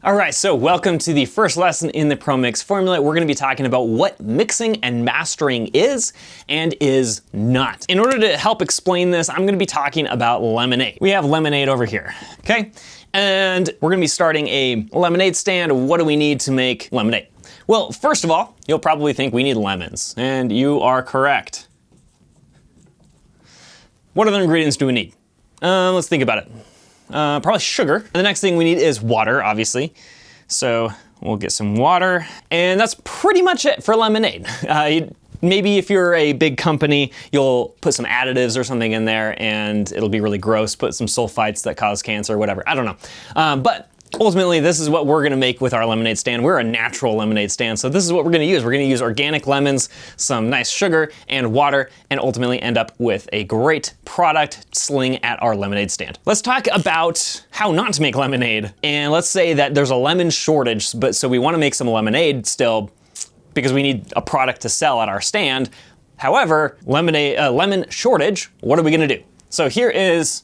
All right, so welcome to the first lesson in the ProMix formula. We're gonna be talking about what mixing and mastering is and is not. In order to help explain this, I'm gonna be talking about lemonade. We have lemonade over here, okay? And we're gonna be starting a lemonade stand. What do we need to make lemonade? Well, first of all, you'll probably think we need lemons, and you are correct. What other ingredients do we need? Let's think about it. Probably sugar. And the next thing we need is water, obviously. So we'll get some water, and that's pretty much it for lemonade. Maybe if you're a big company, you'll put some additives or something in there and it'll be really gross. Put some sulfites that cause cancer, whatever, I don't know. But ultimately, this is what we're gonna make with our lemonade stand. We're a natural lemonade stand, so this is what we're gonna use. We're gonna use organic lemons, some nice sugar, and water, and ultimately end up with a great product sling at our lemonade stand. Let's talk about how not to make lemonade. And let's say that there's a lemon shortage, but so we wanna make some lemonade still because we need a product to sell at our stand. However, lemon shortage, what are we gonna do? So here is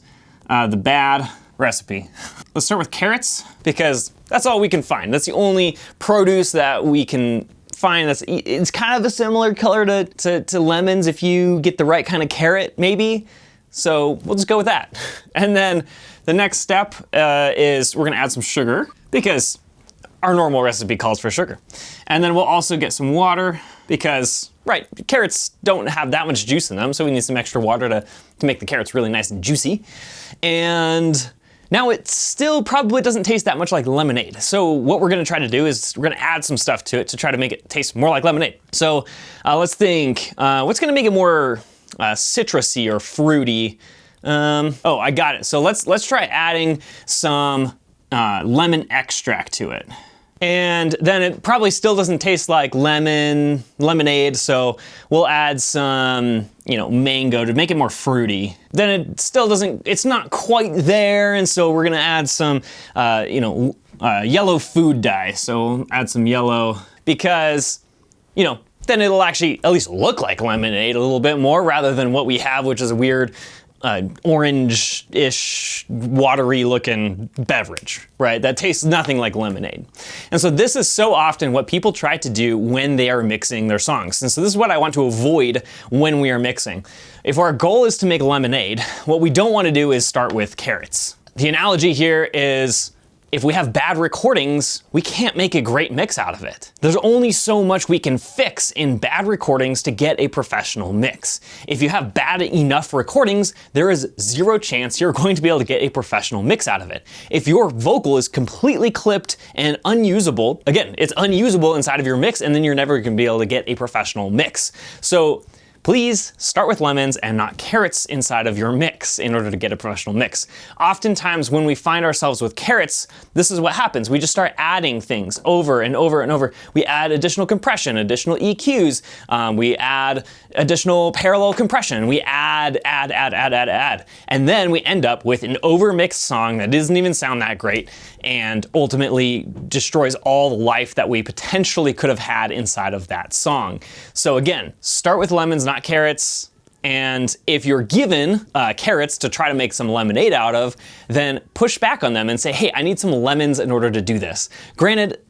the bad recipe. Let's start with carrots because that's all we can find. That's the only produce that we can find. It's kind of a similar color to lemons if you get the right kind of carrot, maybe. So we'll just go with that. And then the next step is we're gonna add some sugar because our normal recipe calls for sugar. And then we'll also get some water because, right, carrots don't have that much juice in them, so we need some extra water to make the carrots really nice and juicy. And now it still probably doesn't taste that much like lemonade. So what we're gonna try to do is we're gonna add some stuff to it to try to make it taste more like lemonade. So let's think, what's gonna make it more citrusy or fruity? Oh, I got it. So let's try adding some lemon extract to it. And then it probably still doesn't taste like lemonade, so we'll add some, mango to make it more fruity. Then it still it's not quite there, and so we're gonna add some, yellow food dye. So we'll add some yellow because, then it'll actually at least look like lemonade a little bit more rather than what we have, which is a weird orange-ish, watery looking beverage, right? That tastes nothing like lemonade. And so this is so often what people try to do when they are mixing their songs. And so this is what I want to avoid when we are mixing. If our goal is to make lemonade, what we don't want to do is start with carrots. The analogy here is if we have bad recordings, we can't make a great mix out of it. There's only so much we can fix in bad recordings to get a professional mix. If you have bad enough recordings, there is zero chance you're going to be able to get a professional mix out of it. If your vocal is completely clipped and unusable, again, it's unusable inside of your mix, and then you're never gonna be able to get a professional mix. So please start with lemons and not carrots inside of your mix in order to get a professional mix. Oftentimes when we find ourselves with carrots, this is what happens. We just start adding things over and over and over. We add additional compression, additional EQs, we add additional parallel compression, we add. And then we end up with an overmixed song that doesn't even sound that great and ultimately destroys all the life that we potentially could have had inside of that song. So again, start with lemons, not carrots. And if you're given carrots to try to make some lemonade out of, then push back on them and say, hey, I need some lemons in order to do this. Granted,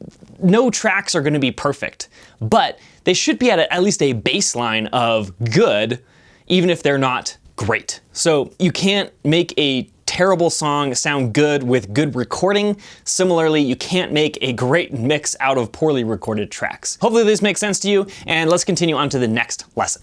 no tracks are gonna be perfect, but they should be at least a baseline of good, even if they're not great. So you can't make a terrible song sound good with good recording. Similarly, you can't make a great mix out of poorly recorded tracks. Hopefully this makes sense to you, and let's continue on to the next lesson.